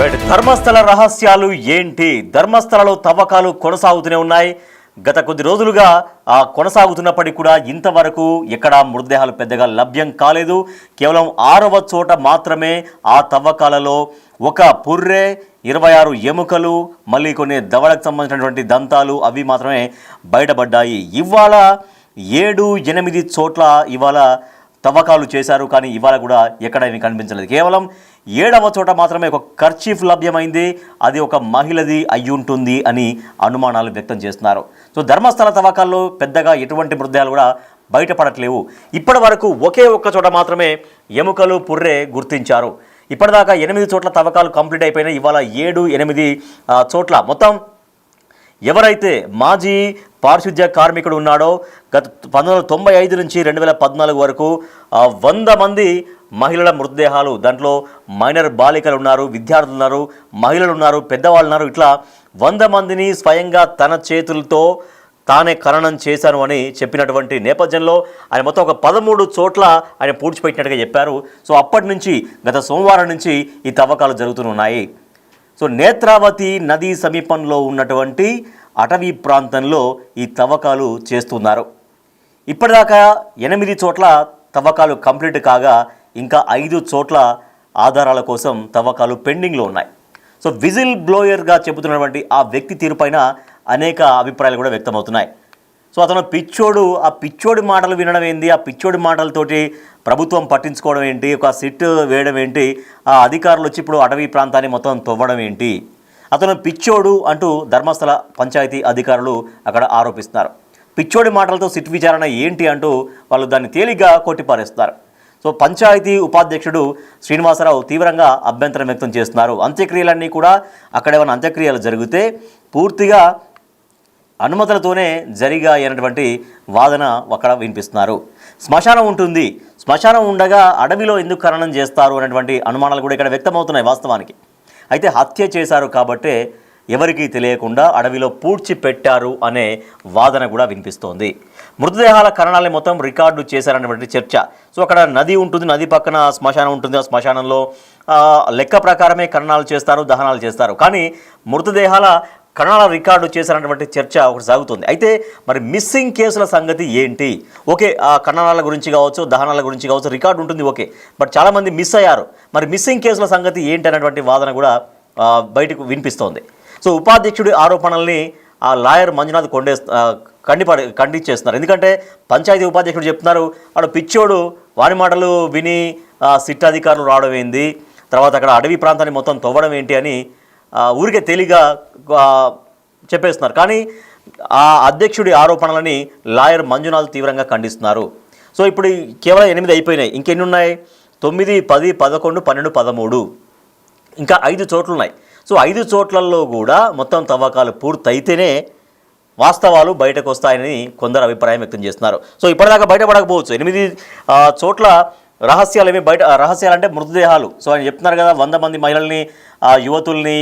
Right, Dharmasthala రహస్యాలు ఏంటి? ధర్మస్థలలో తవ్వకాలు కొనసాగుతూనే ఉన్నాయి. గత కొద్ది రోజులుగా కొనసాగుతున్నప్పటికీ కూడా ఇంతవరకు ఎక్కడ మృతదేహాలు పెద్దగా లభ్యం కాలేదు. కేవలం 6వ చోట మాత్రమే ఆ తవ్వకాలలో ఒక పుర్రె, 26 ఎముకలు, మళ్ళీ కొన్ని దవడకు సంబంధించినటువంటి దంతాలు అవి మాత్రమే బయటపడ్డాయి. ఇవాళ 7-8 చోట్ల ఇవాళ తవ్వకాలు చేశారు, కానీ ఇవాళ కూడా ఎక్కడ ఏమీ కనిపించలేదు. కేవలం 7వ చోట మాత్రమే ఒక కర్చీఫ్ లభ్యమైంది. అది ఒక మహిళది అయ్యుంటుంది అని అనుమానాలు వ్యక్తం చేస్తున్నారు. సో ధర్మస్థల తవ్వకాల్లో పెద్దగా ఎటువంటి మృతదేహాలు కూడా బయటపడట్లేవు. ఇప్పటి వరకు ఒకే ఒక్క చోట మాత్రమే ఎముకలు, పుర్రె గుర్తించారు. ఇప్పటిదాకా 8 చోట్ల తవ్వకాలు కంప్లీట్ అయిపోయినాయి. ఇవాళ 7-8 చోట్ల మొత్తం ఎవరైతే మాజీ పారిశుద్ధ్య కార్మికుడు ఉన్నాడో గత 1995 నుంచి 2014 వరకు 100 మంది మహిళల మృతదేహాలు, దాంట్లో మైనర్ బాలికలు ఉన్నారు, విద్యార్థులు ఉన్నారు, మహిళలు ఉన్నారు, పెద్దవాళ్ళు ఉన్నారు. ఇట్లా 100 మందిని స్వయంగా తన చేతులతో తానే ఖననం చేశాను అని చెప్పినటువంటి నేపథ్యంలో ఆయన మొత్తం ఒక 13 చోట్ల ఆయన పూడ్చిపెట్టినట్టుగా చెప్పారు. సో అప్పటి నుంచి గత సోమవారం నుంచి ఈ తవ్వకాలు జరుగుతున్నాయి. సో నేత్రావతి నదీ సమీపంలో ఉన్నటువంటి అటవీ ప్రాంతంలో ఈ తవ్వకాలు చేస్తున్నారు. ఇప్పటిదాకా 8 చోట్ల తవ్వకాలు కంప్లీట్ కాగా ఇంకా 5 చోట్ల ఆధారాల కోసం తవ్వకాలు పెండింగ్లో ఉన్నాయి. సో విజిల్ బ్లోయర్గా చెబుతున్నటువంటి ఆ వ్యక్తి తీరుపైన అనేక అభిప్రాయాలు కూడా వ్యక్తమవుతున్నాయి. సో అతను పిచ్చోడు, ఆ పిచ్చోడి మాటలు వినడం ఏంటి, ఆ పిచ్చోడి మాటలతోటి ప్రభుత్వం పట్టించుకోవడం ఏంటి, ఒక సిట్ వేయడం ఏంటి, ఆ అధికారులు వచ్చి ఇప్పుడు అటవీ ప్రాంతాన్ని మొత్తం తవ్వడం ఏంటి, అతను పిచ్చోడు అంటూ ధర్మస్థల పంచాయతీ అధికారులు అక్కడ ఆరోపిస్తున్నారు. పిచ్చోడి మాటలతో సిట్ విచారణ ఏంటి అంటూ వాళ్ళు దాన్ని తేలిగ్గా కొట్టిపారేస్తున్నారు. సో పంచాయతీ ఉపాధ్యక్షుడు శ్రీనివాసరావు తీవ్రంగా అభ్యంతరం వ్యక్తం చేస్తున్నారు. అంత్యక్రియలన్నీ కూడా అక్కడ ఏమైనా అంత్యక్రియలు జరిగితే పూర్తిగా అనుమతులతోనే జరిగాయన్నటువంటి వాదన అక్కడ వినిపిస్తున్నారు. శ్మశానం ఉంటుంది, శ్మశానం ఉండగా అడవిలో ఎందుకు ఖననం చేస్తారు అనేటువంటి అనుమానాలు కూడా ఇక్కడ వ్యక్తమవుతున్నాయి వాస్తవానికి. అయితే హత్య చేశారు కాబట్టే ఎవరికీ తెలియకుండా అడవిలో పూడ్చి పెట్టారు అనే వాదన కూడా వినిపిస్తోంది. మృతదేహాల ఖననాన్ని మొత్తం రికార్డు చేశారనేటువంటి చర్చ. సో అక్కడ నది ఉంటుంది, నది పక్కన శ్మశానం ఉంటుంది, ఆ శ్మశానంలో లెక్క ప్రకారమే ఖననాలు చేస్తారు, దహనాలు చేస్తారు. కానీ మృతదేహాల ఖననాల రికార్డు చేశారన్నటువంటి చర్చ ఒకటి సాగుతుంది. అయితే మరి మిస్సింగ్ కేసుల సంగతి ఏంటి? ఓకే, ఆ ఖననాల గురించి కావచ్చు, దహనాల గురించి కావచ్చు రికార్డు ఉంటుంది, ఓకే, బట్ చాలామంది మిస్ అయ్యారు. మరి మిస్సింగ్ కేసుల సంగతి ఏంటి అనేటువంటి వాదన కూడా బయటకు వినిపిస్తోంది. సో ఉపాధ్యక్షుడి ఆరోపణల్ని ఆ లాయర్ మంజునాథ్ ఖండించేస్తున్నారు. ఎందుకంటే పంచాయతీ ఉపాధ్యక్షుడు చెప్తున్నారు, వాడు పిచ్చోడు, వారి మాటలు విని సిట్ అధికారులు రావడం ఏంది, తర్వాత అక్కడ అడవి ప్రాంతాన్ని మొత్తం తవ్వడం ఏంటి అని ఊరికే తేలిగా చెప్పేస్తున్నారు. కానీ ఆ అధ్యక్షుడి ఆరోపణలని లాయర్ మంజునాథ్ తీవ్రంగా ఖండిస్తున్నారు. సో ఇప్పుడు కేవలం 8 అయిపోయినాయి, ఇంకెన్ని ఉన్నాయి? 9, 10, 11, 12, 13, ఇంకా 5 చోట్లు ఉన్నాయి. సో 5 చోట్లలో కూడా మొత్తం తవ్వకాలు పూర్తయితేనే వాస్తవాలు బయటకు వస్తాయని కొందరు అభిప్రాయం వ్యక్తం చేస్తున్నారు. సో ఇప్పటిదాకా బయటపడకపోవచ్చు. 8 చోట్ల రహస్యాలు రహస్యాలంటే మృతదేహాలు. సో ఆయన చెప్తున్నారు కదా, 100 మంది మహిళల్ని, యువతుల్ని,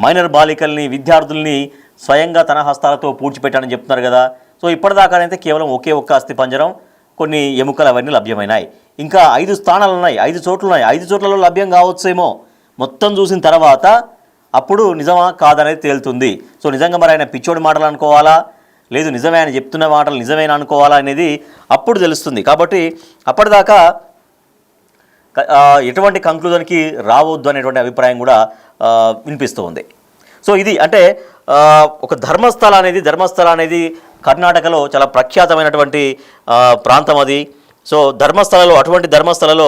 మైనర్ బాలికల్ని, విద్యార్థుల్ని స్వయంగా తన హస్తాలతో పూడ్చిపెట్టానని చెప్తున్నారు కదా. సో ఇప్పటిదాకానైతే కేవలం ఒకే ఒక్క అస్థిపంజరం, కొన్ని ఎముకలు అవన్నీ లభ్యమైనాయి. ఇంకా 5 స్థానాలు ఉన్నాయి, 5 చోట్లు ఉన్నాయి. 5 చోట్లలో లభ్యం కావచ్చేమో. మొత్తం చూసిన తర్వాత అప్పుడు నిజమా కాదనేది తేలుతుంది. సో నిజంగా మరి ఆయన పిచ్చోడి మాటలు అనుకోవాలా, లేదు నిజమే ఆయన చెప్తున్న మాటలు నిజమేనా అనుకోవాలా అనేది అప్పుడు తెలుస్తుంది. కాబట్టి అప్పటిదాకా ఎటువంటి కంక్లూజన్కి రావద్దు అనేటువంటి అభిప్రాయం కూడా వినిపిస్తూ ఉంది. సో ఇది అంటే ఒక ధర్మస్థల అనేది కర్ణాటకలో చాలా ప్రఖ్యాతమైనటువంటి ప్రాంతం అది. సో అటువంటి ధర్మస్థలలో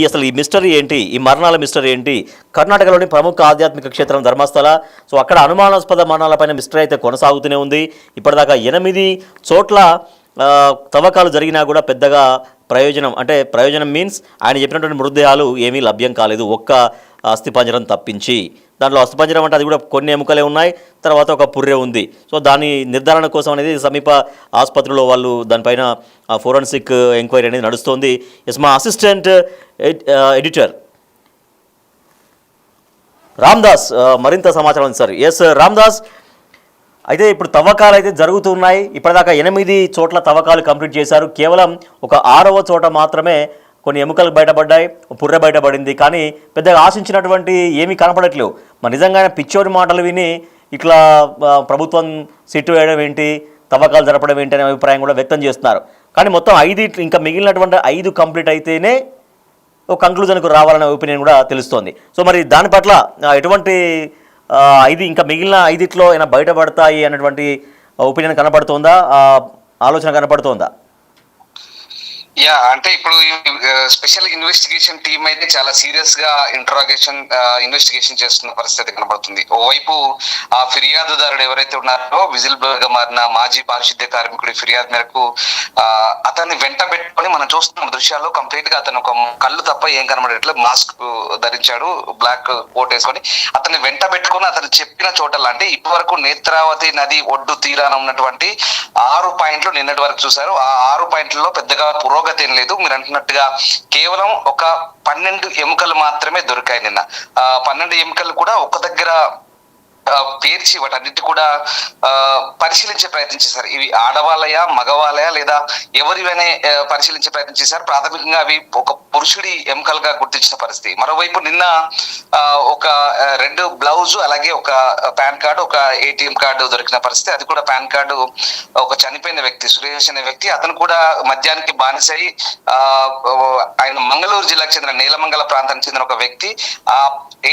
అసలు ఈ మిస్టరీ ఏంటి, ఈ మరణాల మిస్టరీ ఏంటి? కర్ణాటకలోని ప్రముఖ ఆధ్యాత్మిక క్షేత్రం ధర్మస్థల. సో అక్కడ అనుమానాస్పద మరణాలపైన మిస్టరీ అయితే కొనసాగుతూనే ఉంది. ఇప్పటిదాకా 8 చోట్ల తవ్వకాలు జరిగినా కూడా పెద్దగా ప్రయోజనం మీన్స్ ఆయన చెప్పినటువంటి మృతదేహాలు ఏమీ లభ్యం కాలేదు, ఒక్క అస్థిపంజరం తప్పించి. దాంట్లో అస్థిపంజరం అంటే అది కూడా కొన్ని ఎముకలే ఉన్నాయి, తర్వాత ఒక పుర్రె ఉంది. సో దాని నిర్ధారణ కోసం అనేది సమీప ఆసుపత్రిలో వాళ్ళు దానిపైన ఫోరెన్సిక్ ఎంక్వైరీ అనేది నడుస్తోంది. ఎస్, మా అసిస్టెంట్ ఎడిటర్ రామ్దాస్ మరింత సమాచారం ఉంది సార్. ఎస్ రామ్దాస్, అయితే ఇప్పుడు తవ్వకాలు అయితే జరుగుతున్నాయి. ఇప్పటిదాకా 8 చోట్ల తవ్వకాలు కంప్లీట్ చేశారు. కేవలం ఒక 6వ చోట మాత్రమే కొన్ని ఎముకలు బయటపడ్డాయి, పుర్రె బయటపడింది, కానీ పెద్దగా ఆశించినటువంటి ఏమీ కనపడట్లేవు. మరి నిజంగానే పిచ్చోడి మాటలు విని ఇట్లా ప్రభుత్వం సిట్టు వేయడం ఏంటి, తవ్వకాలు జరపడం ఏంటి అనే అభిప్రాయం కూడా వ్యక్తం చేస్తున్నారు. కానీ మొత్తం 5 ఇంకా మిగిలినటువంటి 5 కంప్లీట్ అయితేనే ఒక కంక్లూజన్కు రావాలనే ఒపీనియన్ కూడా తెలుస్తోంది. సో మరి దాని పట్ల ఎటువంటి 5 ఇంకా మిగిలిన 5 అయినా బయటపడతాయి అన్నటువంటి ఒపీనియన్ కనపడుతోందా, ఆలోచన కనపడుతోందా? అంటే ఇప్పుడు స్పెషల్ ఇన్వెస్టిగేషన్ టీమ్ అయితే చాలా సీరియస్ గా ఇన్వెస్టిగేషన్ చేస్తున్న పరిస్థితి కనబడుతుంది. ఓవైపు ఆ ఫిర్యాదుదారుడు ఎవరైతే ఉన్నారో విజిల్ బ్లోయర్ గా మారిన మాజీ పారిశుద్ధ్య కార్మికుడి ఫిర్యాదు మేరకు అతన్ని వెంట పెట్టుకొని మనం చూస్తున్న దృశ్యాల్లో కంప్లీట్ గా అతను ఒక కళ్ళు తప్ప ఏం కనబడేట్లు మాస్క్ ధరించాడు, బ్లాక్ కోట్ వేసుకొని అతన్ని వెంట పెట్టుకొని అతను చెప్పిన చోటల్లో అంటే ఇప్పటి వరకు నేత్రావతి నది ఒడ్డు తీరాన ఉన్నటువంటి 6 పాయింట్లు నిన్నటి వరకు చూశారు. ఆ 6 పాయింట్లలో పెద్దగా పురోగతి ఏం లేదు. మీరు అంటున్నట్టుగా కేవలం ఒక 12 ఎముకలు మాత్రమే దొరికాయి నిన్న. 12 ఎముకలు కూడా ఒక దగ్గర పేర్చి వాటన్నిటి కూడా పరిశీలించే ప్రయత్నం చేశారు. ఇవి ఆడవాళ్ళయా మగవాళ్ళయా లేదా ఎవరివనే పరిశీలించే ప్రయత్నం చేశారు. ప్రాథమికంగా అవి ఒక పురుషుడి ఎముకలుగా గుర్తించిన పరిస్థితి. మరోవైపు నిన్న ఒక రెడ్ బ్లౌజ్ అలాగే ఒక పాన్ కార్డు, ఒక ఏటీఎం కార్డు దొరికిన పరిస్థితి. అది కూడా పాన్ కార్డు ఒక చనిపోయిన వ్యక్తి సురేష్ అనే వ్యక్తి, అతను కూడా మద్యానికి బానిసై ఆయన మంగళూరు జిల్లాకు చెందిన నీలమంగళ ప్రాంతానికి చెందిన ఒక వ్యక్తి. ఆ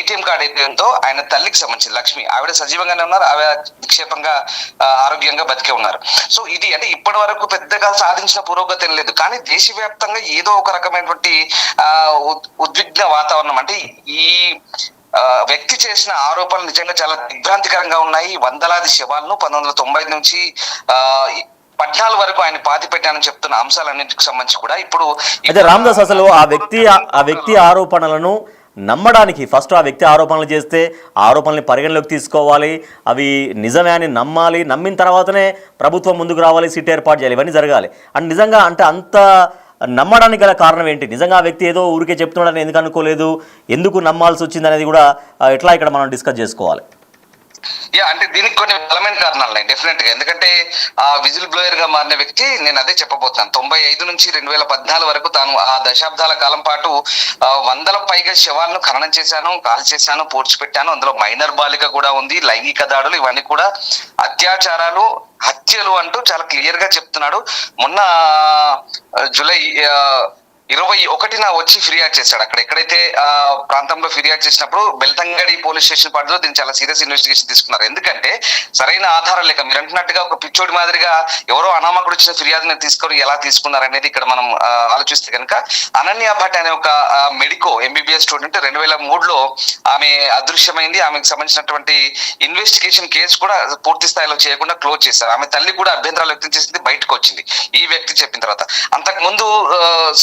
ఏటీఎం కార్డు ఏటీఎంతో ఆయన తల్లికి సంబంధించి లక్ష్మి ఆవిడ సజీవంగానే ఉన్నారు, ఆవిడ నిక్షేపంగా ఆరోగ్యంగా బతికే ఉన్నారు. సో ఇది అంటే ఇప్పటి వరకు పెద్దగా సాధించిన పురోగతి ఏం లేదు. కానీ దేశవ్యాప్తంగా ఏదో ఒక రకమైనటువంటి ఉద్విగ్న వాతావరణం అంటే ఈ వ్యక్తి చేసిన ఆరోపణలు నిజంగా చాలా దిగ్భ్రాంతికరంగా ఉన్నాయి. వందలాది శవాలను 1990 నుంచి 14 వరకు ఆయన పాతి పెట్టానని చెప్తున్న అంశాలన్నింటికి సంబంధించి కూడా ఇప్పుడు అయితే రామదాస్ అసలు ఆ వ్యక్తి ఆరోపణలను నమ్మడానికి ఫస్ట్ ఆ వ్యక్తి ఆరోపణలు చేస్తే ఆరోపణల్ని పరిగణలోకి తీసుకోవాలి, అవి నిజమే అని నమ్మాలి, నమ్మిన తర్వాతనే ప్రభుత్వం ముందుకు రావాలి, సిట్ ఏర్పాటు చేయాలి, ఇవన్నీ జరగాలి. అండ్ నిజంగా అంటే అంత నమ్మడానికి గల కారణం ఏంటి? నిజంగా ఆ వ్యక్తి ఏదో ఊరికే చెప్తున్నాడని ఎందుకు అనుకోలేదు, ఎందుకు నమ్మాల్సి వచ్చింది అనేది కూడా ఎట్లా ఇక్కడ మనం డిస్కస్ చేసుకోవాలి. అంటే దీనికి కొన్ని బలమైన కారణాలు ఉన్నాయి డెఫినెట్ గా. ఎందుకంటే ఆ విజిల్ బ్లోయర్ గా మారిన వ్యక్తి నేను అదే చెప్పబోతున్నాను. 95 నుంచి 2014 వరకు తాను ఆ దశాబ్దాల కాలం పాటు 100 పైగా శవాలను ఖననం చేశాను, కాల్ చేశాను, పూడ్చిపెట్టాను. అందులో మైనర్ బాలిక కూడా ఉంది, లైంగిక దాడులు, ఇవన్నీ కూడా అత్యాచారాలు, హత్యలు అంటూ చాలా క్లియర్ గా చెప్తున్నాడు. మొన్న జూలై 21న వచ్చి ఫిర్యాదు చేశాడు. అక్కడ ఎక్కడైతే ఆ ప్రాంతంలో ఫిర్యాదు చేసినప్పుడు బెల్తంగడి పోలీస్ స్టేషన్ పరిధిలో దీన్ని చాలా సీరియస్ ఇన్వెస్టిగేషన్ తీసుకున్నారు. ఎందుకంటే సరైన ఆధారం లేక మీరు అంటున్నట్టుగా ఒక పిచ్చోడి మాదిరిగా ఎవరో అనామకుడు ఇచ్చిన ఫిర్యాదుని తీసుకొని ఎలా తీసుకున్నారు అనేది ఇక్కడ మనం ఆలోచిస్తే కనుక అనన్య భట్ అనే ఒక మెడికో ఎంబీబీఎస్ స్టూడెంట్ 2003లో ఆమె అదృశ్యమైంది. ఆమెకు సంబంధించినటువంటి ఇన్వెస్టిగేషన్ కేసు కూడా పూర్తి స్థాయిలో చేయకుండా క్లోజ్ చేశారు. ఆమె తల్లి కూడా అభ్యంతరాలు వ్యక్తం చేసింది, బయటకు వచ్చింది ఈ వ్యక్తి చెప్పిన తర్వాత. అంతకు ముందు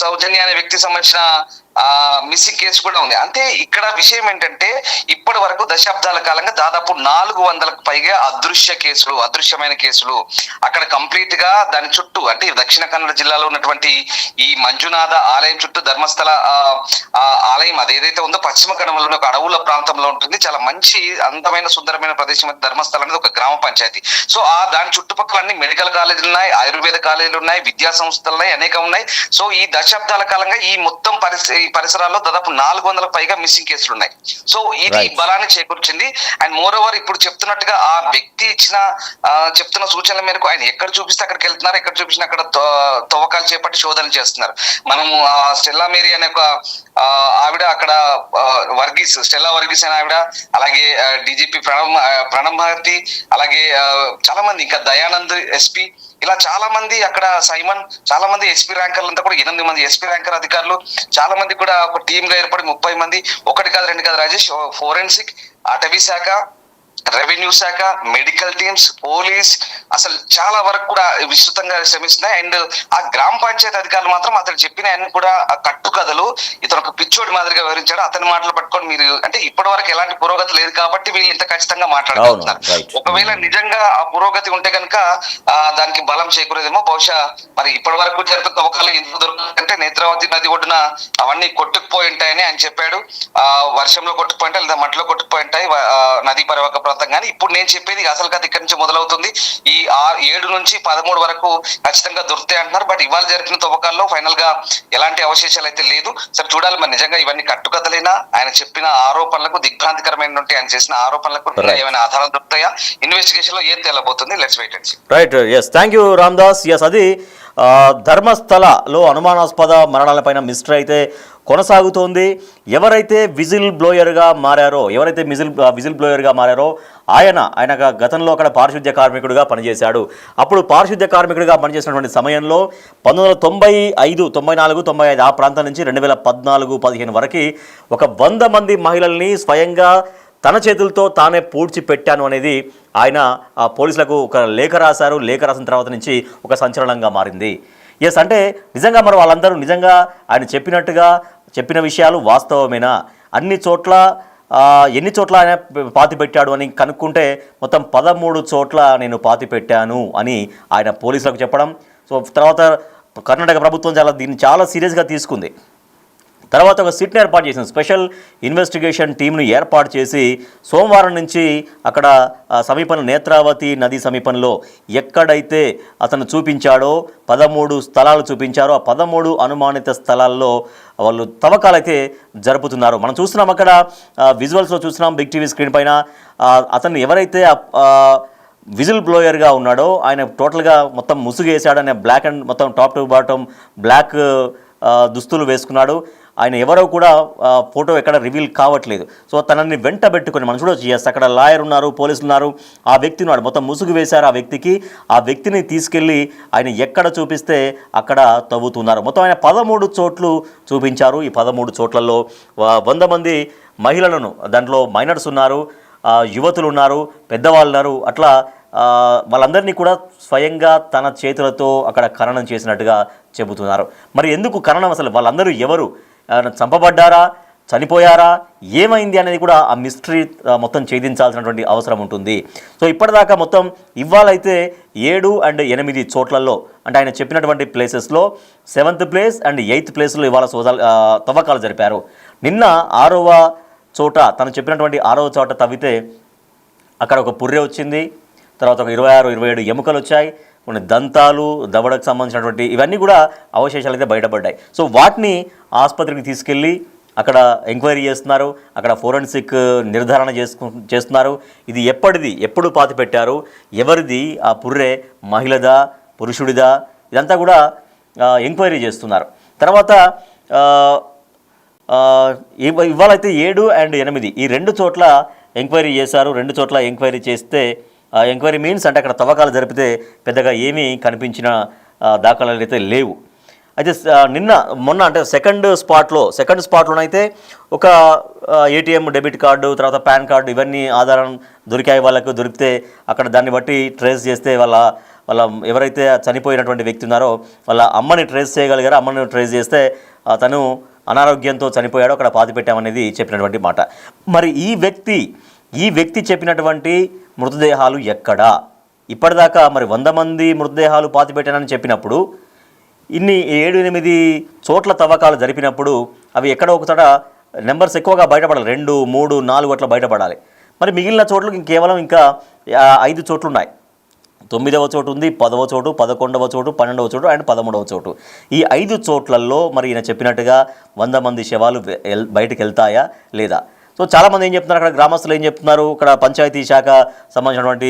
సౌజన్య అనే వ్యక్తికి సంబంధించిన మిస్సింగ్ కేసు కూడా ఉంది. అంటే ఇక్కడ విషయం ఏంటంటే ఇప్పటి వరకు దశాబ్దాల కాలంగా దాదాపు 400కు పైగా అదృశ్యమైన కేసులు అక్కడ కంప్లీట్ గా దాని చుట్టూ అంటే దక్షిణ కన్నడ జిల్లాలో ఉన్నటువంటి ఈ మంజునాథ ఆలయం చుట్టూ ధర్మస్థల ఆలయం అదేదైతే ఉందో పశ్చిమ కనుమలో ఒక అడవుల ప్రాంతంలో ఉంటుంది. చాలా మంచి అందమైన సుందరమైన ప్రదేశం ధర్మస్థలం అనేది ఒక గ్రామ పంచాయతీ. సో దాని చుట్టుపక్కల అన్ని మెడికల్ కాలేజీలు ఉన్నాయి, ఆయుర్వేద కాలేజీలు ఉన్నాయి, విద్యా సంస్థలు ఉన్నాయి, అనేకం ఉన్నాయి. సో ఈ దశాబ్దాల కాలంగా ఈ మొత్తం పరిసరాల్లో దాదాపు 400 పైగా మిస్సింగ్ కేసులు ఉన్నాయి. సో ఇది బలాన్ని చేకూర్చింది. అండ్ మోర్ ఓవర్ ఇప్పుడు చెప్తున్నట్టుగా ఆ వ్యక్తి చెప్తున్న సూచనల మేరకు ఆయన ఎక్కడ చూపిస్తే అక్కడికి వెళ్తున్నారు, ఎక్కడ చూపించినా అక్కడ తవ్వకాలు చేపట్టి శోధనలు చేస్తున్నారు. మనము స్టెల్లా మేరీ అనే ఒక ఆవిడ అక్కడ స్టెల్లా వర్గీస్ అనే ఆవిడ, అలాగే డీజీపీ ప్రణబ్ భారతి, అలాగే చాలా మంది ఇంకా దయానంద్ ఎస్పీ, ఇలా చాలా మంది అక్కడ సైమన్, చాలా మంది ఎస్పీ ర్యాంకర్లు అంతా కూడా 8 మంది ఎస్పీ ర్యాంకర్ అధికారులు, చాలా మంది కూడా ఒక టీమ్ గా ఏర్పడి 30 మంది, 1 కాదు 2 కాదు రాజేష్, ఫోరెన్సిక్, అటవీ శాఖ, రెవెన్యూ శాఖ, మెడికల్ టీమ్స్, పోలీస్, అసలు చాలా వరకు కూడా విస్తృతంగా శ్రమిస్తున్నాయి. అండ్ ఆ గ్రామ పంచాయతీ అధికారులు మాత్రం అతను చెప్పిన అన్ని కూడా కట్టు కథలు, ఇతను ఒక పిచ్చోడి మాదిరిగా వివరించాడు. అతని మాటలు పట్టుకొని మీరు అంటే ఇప్పటి వరకు ఎలాంటి పురోగతి లేదు కాబట్టి వీళ్ళు ఇంత ఖచ్చితంగా మాట్లాడుతున్నారు. ఒకవేళ నిజంగా ఆ పురోగతి ఉంటే కనుక దానికి బలం చేకూరేదేమో. బహుశా మరి ఇప్పటి వరకు జరిపిన తవ్వకాలు ఎందుకు దొరుకుతుందంటే నేత్రావతి నది ఒడ్డున అవన్నీ కొట్టుకుపోయి ఉంటాయని ఆయన చెప్పాడు. వర్షంలో కొట్టుకుపోయి ఉంటాయి లేదా మట్టిలో కొట్టుకుపోయి ఉంటాయి, నదీ పరివాహక ప్రాంతం. కానీ ఇప్పుడు నేను చెప్పేది అసలు కథ ఇక్కడి నుంచి మొదలవుతుంది. ఈ 7 నుంచి 13 వరకు ఖచ్చితంగా దొరుకుతాయి అంటున్నారు. బట్ ఇవాళ జరిగిన తవ్వకాల్లో ఫైనల్ గా ఎలాంటి అవశేషాలు అయితే లేదు. సరే చూడాలి మరి నిజంగా ఇవన్నీ కట్టుకథలైనా, ఆయన చెప్పిన ఆరోపణలకు దిగ్భ్రాంతికరమైన ఆయన చేసిన ఆరోపణలకు ఏమైనా ఆధారాలు దొరుకుతాయా, ఇన్వెస్టిగేషన్ లో ఏం తేలబోతుంది, let's wait and see. Right, yes, thank you Ramdas. Yes, అది ధర్మస్థలలో అనుమానాస్పద మరణాలపైన మిస్టరీ అయితే కొనసాగుతోంది. ఎవరైతే విజిల్ బ్లోయర్గా మారారో ఆయన గతంలో అక్కడ పారిశుద్ధ్య కార్మికుడిగా పనిచేశాడు. అప్పుడు పారిశుద్ధ్య కార్మికుడిగా పనిచేసినటువంటి సమయంలో 1995, 94, 95 ఆ ప్రాంతం నుంచి 2014-15 వరకు ఒక 100 మంది మహిళల్ని స్వయంగా తన చేతులతో తానే పూడ్చిపెట్టాను అనేది ఆయన పోలీసులకు ఒక లేఖ రాశారు. లేఖ రాసిన తర్వాత నుంచి ఒక సంచలనంగా మారింది. ఎస్, అంటే నిజంగా మరి వాళ్ళందరూ నిజంగా ఆయన చెప్పిన విషయాలు వాస్తవమేనా? ఎన్ని చోట్ల ఆయన పాతి పెట్టాడు అని కనుక్కుంటే మొత్తం 13 చోట్ల నేను పాతి పెట్టాను అని ఆయన పోలీసులకు చెప్పడం. సో తర్వాత కర్ణాటక ప్రభుత్వం దీన్ని చాలా సీరియస్గా తీసుకుంది. తర్వాత ఒక సిట్ని ఏర్పాటు చేసింది, స్పెషల్ ఇన్వెస్టిగేషన్ టీంను ఏర్పాటు చేసి సోమవారం నుంచి అక్కడ సమీపంలో నేత్రావతి నది సమీపంలో ఎక్కడైతే అతను చూపించాడో 13 స్థలాలు చూపించారో ఆ 13 అనుమానిత స్థలాల్లో వాళ్ళు తవ్వకాలైతే జరుపుతున్నారు. మనం చూస్తున్నాం అక్కడ విజువల్స్లో చూస్తున్నాం బిగ్ టీవీ స్క్రీన్ పైన. అతను ఎవరైతే విజిల్ బ్లోయర్గా ఉన్నాడో ఆయన టోటల్గా మొత్తం ముసుగేశాడు. ఆయన బ్లాక్ అండ్ మొత్తం టాప్ టు బాటమ్ బ్లాక్ దుస్తులు వేసుకున్నాడు. ఆయన ఎవరో కూడా ఫోటో ఎక్కడ రివీల్ కావట్లేదు. సో తనని వెంట పెట్టుకుని మనం చూడవచ్చు. ఎస్, అక్కడ లాయర్ ఉన్నారు, పోలీసులు ఉన్నారు. ఆ వ్యక్తి ఉన్నాడు, మొత్తం ముసుగు వేశారు ఆ వ్యక్తికి. ఆ వ్యక్తిని తీసుకెళ్ళి ఆయన ఎక్కడ చూపిస్తే అక్కడ తవ్వుతున్నారు. మొత్తం ఆయన 13 చోట్లు చూపించారు. ఈ 13 చోట్లలో 100 మంది మహిళలను, దాంట్లో మైనర్స్ ఉన్నారు, యువతులు ఉన్నారు, పెద్దవాళ్ళు ఉన్నారు. అట్లా వాళ్ళందరినీ కూడా స్వయంగా తన చేతులతో అక్కడ ఖననం చేసినట్టుగా చెబుతున్నారు. మరి ఎందుకు ఖననం? అసలు వాళ్ళందరూ ఎవరు? చంపబడ్డారా, చనిపోయారా, ఏమైంది అనేది కూడా ఆ మిస్టరీ మొత్తం ఛేదించాల్సినటువంటి అవసరం ఉంటుంది. సో ఇప్పటిదాకా మొత్తం ఇవాళైతే 7 and 8 చోట్లలో, అంటే ఆయన చెప్పినటువంటి ప్లేసెస్లో 7th ప్లేస్ అండ్ 8th ప్లేస్లో ఇవాళ తవ్వకాలు జరిపారు. నిన్న 6వ చోట, తను చెప్పినటువంటి 6వ చోట తవ్వితే అక్కడ ఒక పుర్రె వచ్చింది. తర్వాత ఒక 26, 27 ఎముకలు వచ్చాయి. కొన్ని దంతాలు, దవడకు సంబంధించినటువంటి ఇవన్నీ కూడా అవశేషాలు అయితే బయటపడ్డాయి. సో వాటిని ఆసుపత్రికి తీసుకెళ్ళి అక్కడ ఎంక్వైరీ చేస్తున్నారు. అక్కడ ఫోరెన్సిక్ నిర్ధారణ చేస్తున్నారు. ఇది ఎప్పుడు పాతి పెట్టారు, ఎవరిది ఆ పుర్రె, మహిళదా, పురుషుడిదా, ఇదంతా కూడా ఎంక్వైరీ చేస్తున్నారు. తర్వాత ఇవాళైతే 7 and 8 ఈ 2 చోట్ల ఎంక్వైరీ చేశారు. 2 చోట్ల ఎంక్వైరీ చేస్తే ఎంక్వైరీ మీన్స్ అంటే అక్కడ తవ్వకాలు జరిపితే పెద్దగా ఏమీ కనిపించిన దాఖలాలు అయితే లేవు. అయితే మొన్న అంటే సెకండ్ స్పాట్లోనైతే ఒక ఏటీఎం, డెబిట్ కార్డు, తర్వాత పాన్ కార్డు ఇవన్నీ ఆధారం దొరికాయి. వాళ్ళకు దొరికితే అక్కడ దాన్ని బట్టి ట్రేస్ చేస్తే వాళ్ళ ఎవరైతే చనిపోయినటువంటి వ్యక్తి ఉన్నారో వాళ్ళ అమ్మని ట్రేస్ చేయగలిగారో. అమ్మని ట్రేస్ చేస్తే తను అనారోగ్యంతో చనిపోయాడు, అక్కడ పాతి పెట్టామనేది చెప్పినటువంటి మాట. మరి ఈ వ్యక్తి చెప్పినటువంటి మృతదేహాలు ఎక్కడా? ఇప్పటిదాకా మరి 100 మంది మృతదేహాలు పాతి పెట్టానని చెప్పినప్పుడు ఇన్ని 7-8 చోట్ల తవ్వకాలు జరిపినప్పుడు అవి ఎక్కడో ఒక చోట నెంబర్స్ ఎక్కువగా బయటపడాలి, 2, 3, 4 అట్లా బయటపడాలి. మరి మిగిలిన చోట్లకి కేవలం ఇంకా 5 చోట్లు ఉన్నాయి. 9వ చోటు ఉంది, 10వ చోటు, 11వ చోటు, 12వ చోటు అండ్ 13వ చోటు. ఈ 5 చోట్లలో మరి ఈయన చెప్పినట్టుగా 100 మంది శవాలు బయటకు వెళ్తాయా లేదా? సో చాలామంది ఏం చెప్తున్నారు, అక్కడ గ్రామస్తులు ఏం చెప్తున్నారు, ఇక్కడ పంచాయతీ శాఖ సంబంధించినటువంటి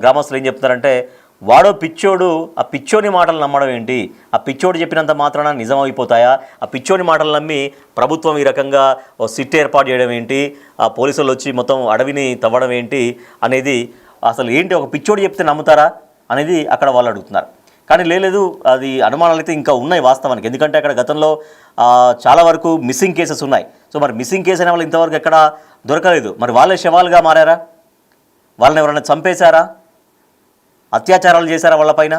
గ్రామస్తులు ఏం చెప్తున్నారంటే, వాడో పిచ్చోడు, ఆ పిచ్చోని మాటలు నమ్మడం ఏంటి? ఆ పిచ్చోడు చెప్పినంత మాత్రాన నిజం అయిపోతాయా? ఆ పిచ్చోని మాటలు నమ్మి ప్రభుత్వం ఈ రకంగా సిట్ ఏర్పాటు చేయడం ఏంటి? ఆ పోలీసులు వచ్చి మొత్తం అడవిని తవ్వడం ఏంటి అనేది అసలు ఏంటి? ఒక పిచ్చోడు చెప్తే నమ్ముతారా అనేది అక్కడ వాళ్ళు అడుగుతున్నారు. కానీ లేదు, అది అనుమానాలు అయితే ఇంకా ఉన్నాయి వాస్తవానికి. ఎందుకంటే అక్కడ గతంలో చాలా వరకు మిస్సింగ్ కేసెస్ ఉన్నాయి. సో మరి మిస్సింగ్ కేసు అనే వాళ్ళు ఇంతవరకు ఎక్కడ దొరకలేదు. మరి వాళ్ళే శవాలుగా మారారా? వాళ్ళని ఎవరైనా చంపేశారా? అత్యాచారాలు చేశారా వాళ్ళపైన?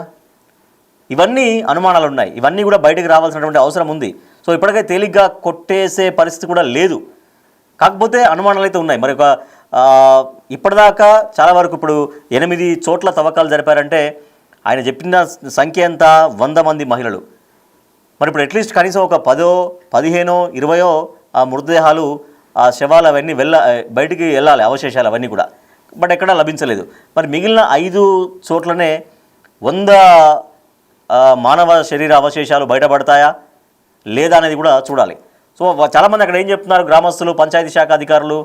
ఇవన్నీ అనుమానాలు ఉన్నాయి. ఇవన్నీ కూడా బయటకు రావాల్సినటువంటి అవసరం ఉంది. సో ఇప్పటికే తేలిగ్గా కొట్టేసే పరిస్థితి కూడా లేదు. కాకపోతే అనుమానాలు అయితే ఉన్నాయి. మరి ఇప్పటిదాకా చాలా వరకు ఇప్పుడు 8 చోట్ల తవ్వకాలు జరిపారంటే ఆయన చెప్పిన సంఖ్య ఎంత? 100 మంది మహిళలు. మరి ఇప్పుడు అట్లీస్ట్ కనీసం ఒక 10, 15, 20 ఆ మృతదేహాలు, ఆ శవాలు అవన్నీ బయటికి వెళ్ళాలి, అవశేషాలు అవన్నీ కూడా. బట్ ఎక్కడా లభించలేదు. మరి మిగిలిన 5 చోట్లనే 100 మానవ శరీర అవశేషాలు బయటపడతాయా లేదా అనేది కూడా చూడాలి. సో చాలామంది అక్కడ ఏం చెప్తున్నారు, గ్రామస్తులు, పంచాయతీ శాఖ అధికారులు,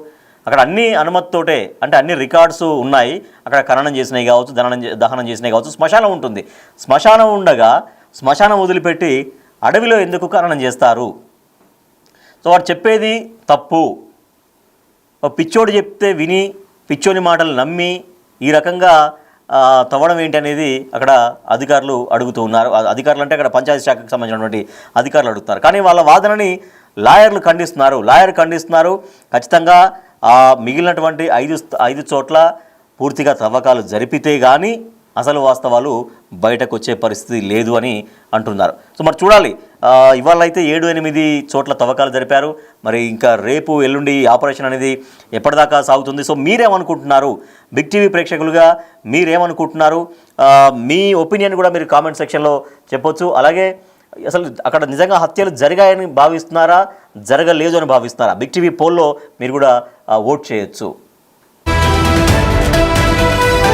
అక్కడ అన్ని అనుమతితోటే, అంటే అన్ని రికార్డ్స్ ఉన్నాయి, అక్కడ ఖననం చేసినవి కావచ్చు, దహనం చేసినవి కావచ్చు, శ్మశానం ఉంటుంది. శ్మశానం ఉండగా శ్మశానం వదిలిపెట్టి అడవిలో ఎందుకు ఖననం చేస్తారు? సో వాడు చెప్పేది తప్పు. పిచ్చోడు చెప్తే విని పిచ్చోని మాటలు నమ్మి ఈ రకంగా తవ్వడం ఏంటి అనేది అక్కడ అధికారులు అడుగుతూ ఉన్నారు. అధికారులు అంటే అక్కడ పంచాయతీ శాఖకు సంబంధించినటువంటి అధికారులు అడుగుతున్నారు. కానీ వాళ్ళ వాదనని లాయర్లు ఖండిస్తున్నారు. ఖచ్చితంగా మిగిలినటువంటి 5 చోట్ల పూర్తిగా తవ్వకాలు జరిపితే కానీ అసలు వాస్తవాలు బయటకు వచ్చే పరిస్థితి లేదు అని అంటున్నారు. సో మరి చూడాలి, ఇవాళ అయితే 7-8 చోట్ల తవ్వకాలు జరిపారు. మరి ఇంకా రేపు ఎల్లుండి ఆపరేషన్ అనేది ఎప్పటిదాకా సాగుతుంది? సో మీరేమనుకుంటున్నారు? బిగ్ టీవీ ప్రేక్షకులుగా మీరేమనుకుంటున్నారు? మీ ఒపీనియన్ కూడా మీరు కామెంట్ సెక్షన్లో చెప్పొచ్చు. అలాగే అసలు అక్కడ నిజంగా హత్యలు జరిగాయని భావిస్తున్నారా, జరగలేదు అని భావిస్తున్నారా? బిగ్ టీవీ పోల్లో మీరు కూడా ఓట్ చేయొచ్చు.